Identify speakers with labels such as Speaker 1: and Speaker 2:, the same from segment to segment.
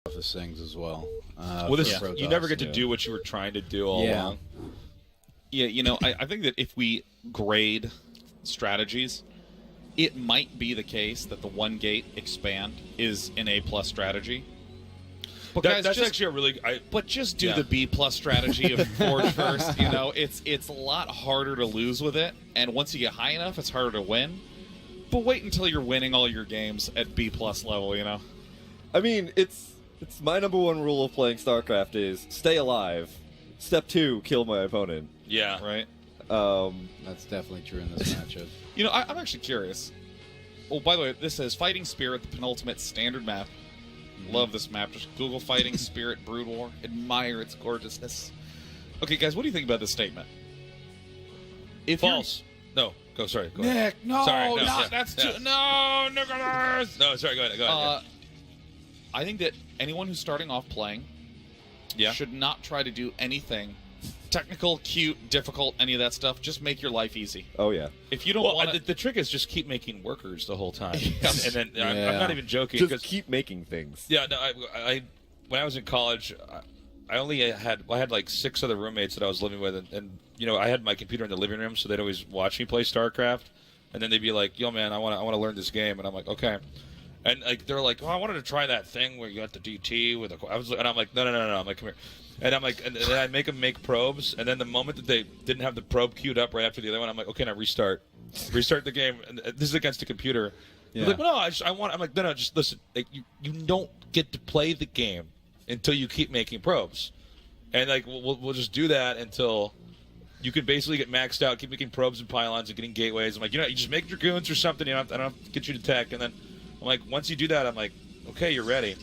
Speaker 1: toughest things as well.
Speaker 2: Well, this you never get to do what you were trying to do all along.
Speaker 3: Yeah, you know, I think that if we grade strategies, it might be the case that the one gate expand is an A+ strategy. But guys,
Speaker 2: that's actually a really.
Speaker 3: But just do the B+ strategy of Forge first. You know, it's a lot harder to lose with it, and once you get high enough, it's harder to win. But wait until you're winning all your games at B+ level. You know.
Speaker 4: I mean, it's my number one rule of playing StarCraft is stay alive. Step 2, kill my opponent.
Speaker 2: Yeah.
Speaker 3: Right.
Speaker 1: That's definitely true in this matchup.
Speaker 3: You know, I'm actually curious. Oh, by the way, this says Fighting Spirit, the penultimate standard map. Love this map. Just Google Fighting Spirit Brood War. Admire its gorgeousness. Okay, guys, what do you think about this statement? If
Speaker 2: False. No. Go. Sorry. Go ahead.
Speaker 3: Nick, no,
Speaker 2: sorry, no,
Speaker 3: that's
Speaker 2: yeah.
Speaker 3: too. No, Nicholas.
Speaker 2: No, sorry. Go ahead. Go ahead.
Speaker 3: I think that anyone who's starting off playing should not try to do anything technical, cute, difficult, any of that stuff. Just make your life easy.
Speaker 4: Oh, yeah.
Speaker 3: If you don't want
Speaker 2: the trick is just keep making workers the whole time.
Speaker 3: Yes.
Speaker 2: And then I'm not even joking.
Speaker 4: Just keep making things.
Speaker 2: Yeah, no, I when I was in college, I only had like 6 other roommates that I was living with, and you know, I had my computer in the living room, so they'd always watch me play StarCraft, and then they'd be like, "Yo, man, I want to learn this game," and I'm like, "Okay." And like they're like, "Oh, I wanted to try that thing where you got the DT with a." And I'm like, "No." I'm like, "Come here," and I'm like, and then I make them make probes, and then the moment that they didn't have the probe queued up right after the other one, I'm like, "Okay, now restart the game." And this is against the computer. Yeah. Like, "No, I want." I'm like, "No, just listen. Like, you don't get to play the game until you keep making probes, and like we'll just do that until." You can basically get maxed out, keep making probes and pylons and getting gateways. I'm like, you just make dragoons or something. I don't have to get you to tech. And then I'm like, once you do that, I'm like, okay, you're ready.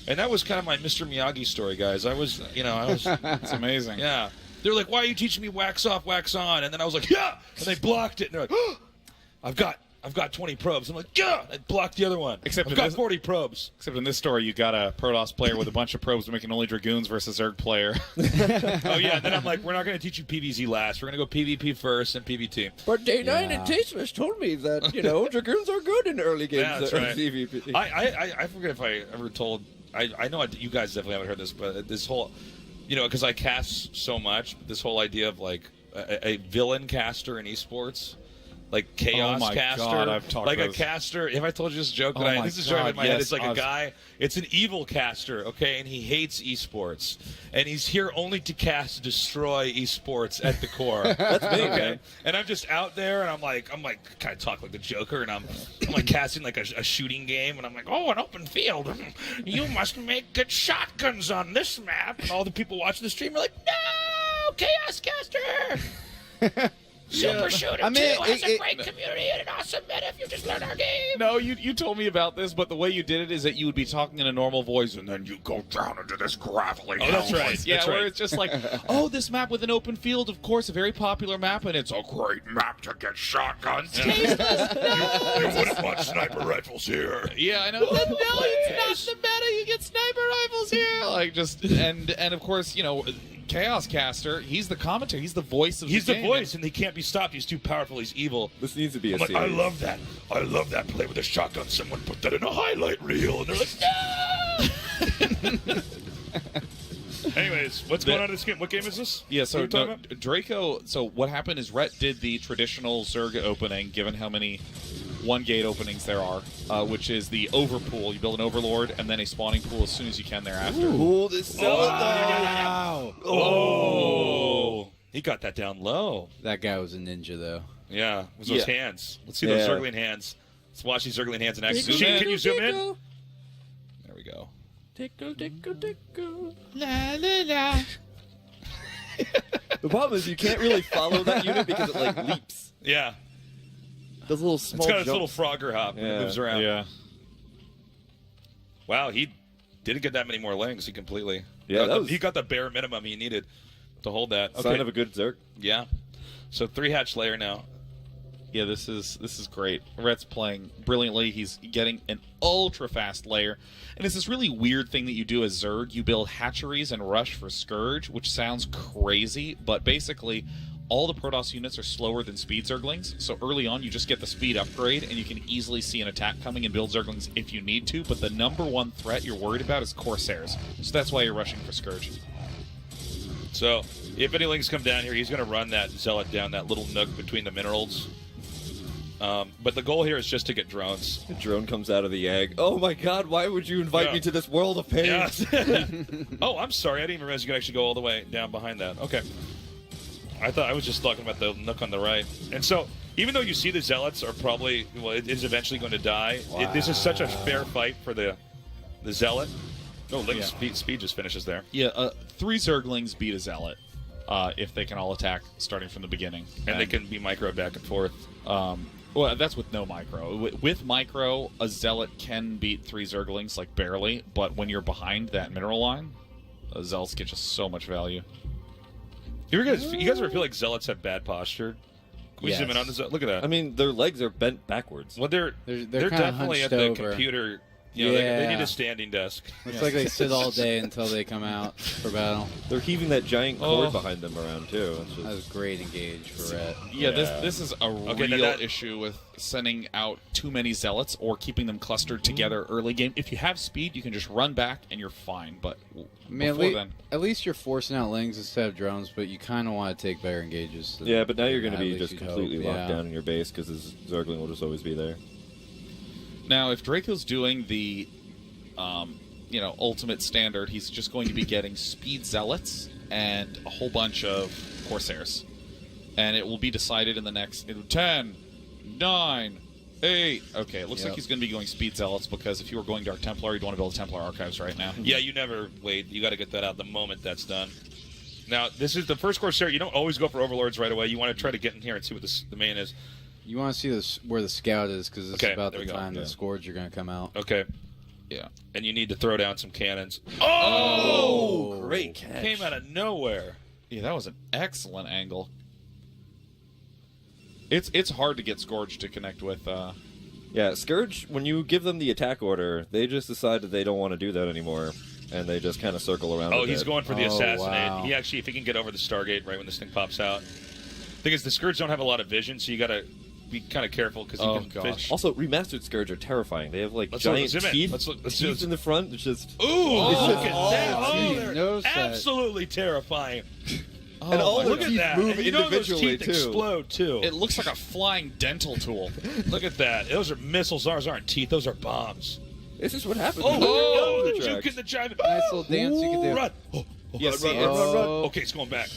Speaker 2: And that was kind of my Mr. Miyagi story, guys. I was.
Speaker 3: It's amazing.
Speaker 2: Yeah. They're like, why are you teaching me wax off, wax on? And then I was like, yeah. And they blocked it. And they're like, oh, I've got 20 probes. I'm like, yeah. I blocked the other one. I've got 40 probes.
Speaker 3: Except in this story, you got a Protoss player with a bunch of probes making only dragoons versus Zerg player.
Speaker 2: Oh, yeah. And then I'm like, we're not going to teach you PvZ last. We're going to go PvP first and PvT.
Speaker 4: But Day 9 and Tasteless told me that, dragoons are good in early games.
Speaker 2: Yeah, that's right.
Speaker 4: PvP.
Speaker 2: I forget if I ever told... I know you guys definitely haven't heard this, but this whole... because I cast so much, this whole idea of, like, a villain caster in esports... Like chaos caster,
Speaker 3: God, I've talked
Speaker 2: like
Speaker 3: about
Speaker 2: a caster. Have I told you this joke? This is showing in my head. It's like a guy. It's an evil caster, okay, and he hates esports, and he's here only to cast destroy esports at the core.
Speaker 4: That's me,
Speaker 2: okay. And I'm just out there, and I'm like, kind of talk like the Joker, and I'm like casting like a shooting game, and I'm like, oh, an open field. You must make good shotguns on this map. And all the people watching the stream are like, no, chaos caster. Super Shooter 2 has a great community and an awesome meta if you just learn our game.
Speaker 3: No, you told me about this, but the way you did it is that you would be talking in a normal voice, and then you go down into this gravelly.
Speaker 2: Oh, that's right.
Speaker 3: Yeah,
Speaker 2: that's
Speaker 3: where
Speaker 2: right.
Speaker 3: it's just like, oh, this map with an open field, of course, a very popular map, and it's a great map to get shotguns.
Speaker 2: You wouldn't want sniper rifles here.
Speaker 3: Yeah, I know. No, it's not the meta. You get sniper rifles here. Like just and of course, Chaos Caster, he's the commentator. He's the voice of the game.
Speaker 2: He's the voice, and he can't be stopped. He's too powerful. He's evil.
Speaker 4: This needs to be a
Speaker 2: series. I love that play with a shotgun. Someone put that in a highlight reel, and they're like, no! Anyways, what's going on in this game? What game is this?
Speaker 3: Yeah, so Draco, so what happened is Rhett did the traditional Zerg opening, given how many one-gate openings there are, which is the overpool. You build an overlord and then a spawning pool as soon as you can thereafter.
Speaker 4: Ooh, this is
Speaker 2: wow. Oh. He got that down low.
Speaker 1: That guy was a ninja, though.
Speaker 2: Yeah, it was those hands. Let's see those Zergling hands. Let's watch these Zergling hands in action. Can you zoom in?
Speaker 3: There we go.
Speaker 4: Tickle, tickle, tickle. La, la, la. The problem is you can't really follow that unit because it, like, leaps.
Speaker 2: Yeah.
Speaker 4: Those little small
Speaker 2: It's got
Speaker 4: jumps.
Speaker 2: its little Frogger hop. It moves around.
Speaker 3: Yeah.
Speaker 2: Wow, he didn't get that many more lings. He completely...
Speaker 4: Yeah,
Speaker 2: he got the bare minimum he needed to hold that. Okay.
Speaker 4: Sign of a good Zerg.
Speaker 2: Yeah. So 3-hatch layer now.
Speaker 3: Yeah, this is great. Rhett's playing brilliantly. He's getting an ultra-fast layer. And it's this really weird thing that you do as Zerg. You build hatcheries and rush for Scourge, which sounds crazy, but basically all the Protoss units are slower than speed Zerglings, so early on you just get the speed upgrade, and you can easily see an attack coming and build Zerglings if you need to, but the number one threat you're worried about is Corsairs, so that's why you're rushing for Scourge.
Speaker 2: So, if any Lings come down here, he's going to run that Zealot down that little nook between the minerals. But the goal here is just to get drones.
Speaker 4: A drone comes out of the egg. Oh my god, why would you invite me to this world of pain?
Speaker 2: Yeah. Oh, I'm sorry. I didn't even realize you could actually go all the way down behind that. Okay. I thought I was just talking about the nook on the right. And so, even though you see the Zealots are probably, well, it is eventually going to die, this is such a fair fight for the Zealot. Oh, Link speed just finishes there.
Speaker 3: Yeah, 3 Zerglings beat a Zealot if they can all attack starting from the beginning.
Speaker 2: And they can be micro back and forth.
Speaker 3: Well, that's with no micro. With micro, a Zealot can beat 3 Zerglings, like barely, but when you're behind that mineral line, Zealots get just so much value.
Speaker 2: You guys ever feel like Zealots have bad posture? Can we zoom in on the Zealot? Look at that.
Speaker 4: I mean, their legs are bent backwards.
Speaker 2: Well, they're
Speaker 1: kinda
Speaker 2: definitely at
Speaker 1: hunched
Speaker 2: the
Speaker 1: over.
Speaker 2: computer. You know, they need a standing desk.
Speaker 1: Looks like they sit all day until they come out for battle.
Speaker 4: They're heaving that giant cord behind them around, too. It's just...
Speaker 1: That was great engage for Red.
Speaker 3: Yeah, this is a real issue with sending out too many Zealots or keeping them clustered together early game. If you have speed, you can just run back and you're fine, but
Speaker 1: I mean,
Speaker 3: before then...
Speaker 1: at least you're forcing out Lings instead of drones, but you kind of want to take better engages.
Speaker 4: Yeah, but now you're going to
Speaker 1: at
Speaker 4: be
Speaker 1: least
Speaker 4: just
Speaker 1: you'd
Speaker 4: completely
Speaker 1: hope.
Speaker 4: locked down in your base because his Zergling will just always be there.
Speaker 3: Now, if Draco's doing the ultimate standard, he's just going to be getting speed Zealots and a whole bunch of Corsairs. And it will be decided in the next 10, 9, 8. Okay, it looks like he's going to be going speed Zealots because if you were going Dark Templar, you'd want to build Templar Archives right now.
Speaker 2: Yeah, you never wait. You got to get that out the moment that's done. Now, this is the first Corsair. You don't always go for Overlords right away. You want to try to get in here and see what the main is.
Speaker 1: You want to see where the scout is because this is about the time the Scourge are going to come out.
Speaker 2: Okay.
Speaker 3: Yeah.
Speaker 2: And you need to throw down some cannons.
Speaker 4: Oh! Great catch.
Speaker 2: Came out of nowhere.
Speaker 3: Yeah, that was an excellent angle. It's hard to get Scourge to connect with.
Speaker 4: Yeah, Scourge, when you give them the attack order, they just decide that they don't want to do that anymore, and they just kind of circle around.
Speaker 2: Oh, he's going for the assassinate.
Speaker 1: Wow.
Speaker 2: He actually, if he can get over the Stargate right when this thing pops out. Thing is, the Scourge don't have a lot of vision, so you got to be kind of careful because you can fish.
Speaker 4: Also, remastered Scourge are terrifying. They have like
Speaker 2: Let's
Speaker 4: giant
Speaker 2: zoom in.
Speaker 4: teeth,
Speaker 2: Let's
Speaker 4: teeth in the front. It's just
Speaker 2: Ooh, look at that!
Speaker 1: Oh,
Speaker 2: Oh,
Speaker 1: geez,
Speaker 2: they're
Speaker 1: nose set.
Speaker 2: absolutely terrifying.
Speaker 4: and all
Speaker 2: Look
Speaker 4: the
Speaker 2: at
Speaker 4: teeth
Speaker 2: that!
Speaker 4: move
Speaker 2: And you know those
Speaker 4: individually
Speaker 2: teeth
Speaker 4: too.
Speaker 2: explode too.
Speaker 3: It looks like a flying dental tool.
Speaker 2: Look at that! Those are missiles. Ours aren't teeth. Those are bombs.
Speaker 4: This is what happens.
Speaker 2: Oh,
Speaker 4: when
Speaker 2: the
Speaker 4: you
Speaker 2: juke
Speaker 4: tracks.
Speaker 2: and the jive.
Speaker 1: Nice little dance you can do.
Speaker 2: Run! Oh,
Speaker 3: Yeah,
Speaker 2: run,
Speaker 3: see,
Speaker 2: run, run, run, run.
Speaker 1: Oh.
Speaker 2: Okay, it's going back.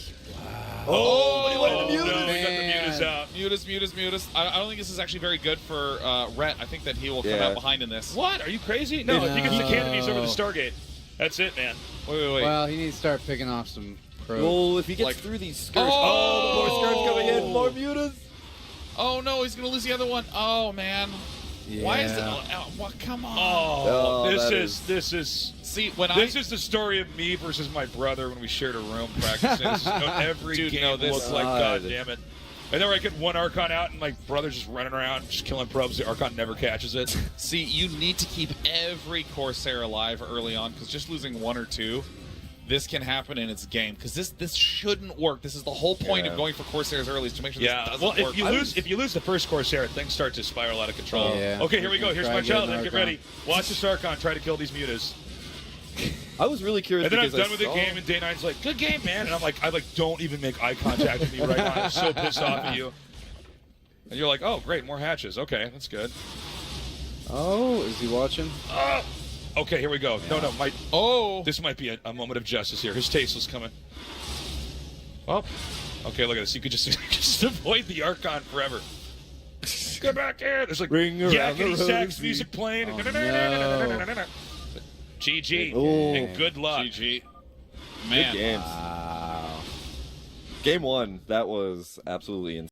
Speaker 4: Oh,
Speaker 2: no, we got the
Speaker 1: man.
Speaker 2: mutas out.
Speaker 3: Mutas. I don't think this is actually very good for Rhett. I think that he will come out behind in this.
Speaker 2: What? Are you crazy? No, if he gets the canopies over the Stargate, that's it, man.
Speaker 3: Wait.
Speaker 1: Well, he needs to start picking off some pros.
Speaker 4: Well, if he gets
Speaker 3: Like-
Speaker 4: through these Scourge,
Speaker 3: Oh!
Speaker 4: more Scourge coming in, more mutas.
Speaker 3: Oh no, he's gonna lose the other one. Oh man.
Speaker 1: Yeah.
Speaker 3: Why is it? Oh, well, come on.
Speaker 2: Oh,
Speaker 4: that
Speaker 2: this is.
Speaker 3: See, when
Speaker 2: This is the story of me versus my brother when we shared a room practicing. This is, every
Speaker 3: Dude,
Speaker 2: game
Speaker 3: no, this-
Speaker 2: looks like, God damn it. And then I get one Archon out, and my brother's just running around, just killing probes. The Archon never catches it.
Speaker 3: See, you need to keep every Corsair alive early on, because just losing 1 or 2, this can happen in its game. Because this shouldn't work. This is the whole point of going for Corsairs early, is to make sure this doesn't
Speaker 2: well,
Speaker 3: work.
Speaker 2: if you lose the first Corsair, things start to spiral out of control.
Speaker 1: Yeah.
Speaker 2: Okay, here we go. Here's
Speaker 1: Try
Speaker 2: my
Speaker 1: getting
Speaker 2: challenge. Get
Speaker 1: Archon.
Speaker 2: ready. Watch the Starcon try to kill these mutas.
Speaker 4: I was really curious
Speaker 2: And then I'm
Speaker 4: because
Speaker 2: done with the game, and Day 9's like, "Good game, man." And I'm like, don't even make eye contact with me right now. I'm so pissed off at you. And you're like, "Oh, great, more hatches. Okay, that's good."
Speaker 1: Oh, is he watching?
Speaker 2: Okay, here we go. No,
Speaker 3: Oh!
Speaker 2: this might be a moment of justice here. His tasteless coming. Oh, okay. Look at this. You could just avoid the Archon forever. Get back here. There's like
Speaker 4: Ring around
Speaker 2: yakety
Speaker 4: the
Speaker 2: sax
Speaker 4: rosy.
Speaker 2: music playing.
Speaker 1: Oh,
Speaker 2: GG
Speaker 4: Oh.
Speaker 2: and good luck.
Speaker 3: GG.
Speaker 4: Good
Speaker 3: Man.
Speaker 4: games.
Speaker 1: Wow.
Speaker 4: Game 1, that was absolutely insane.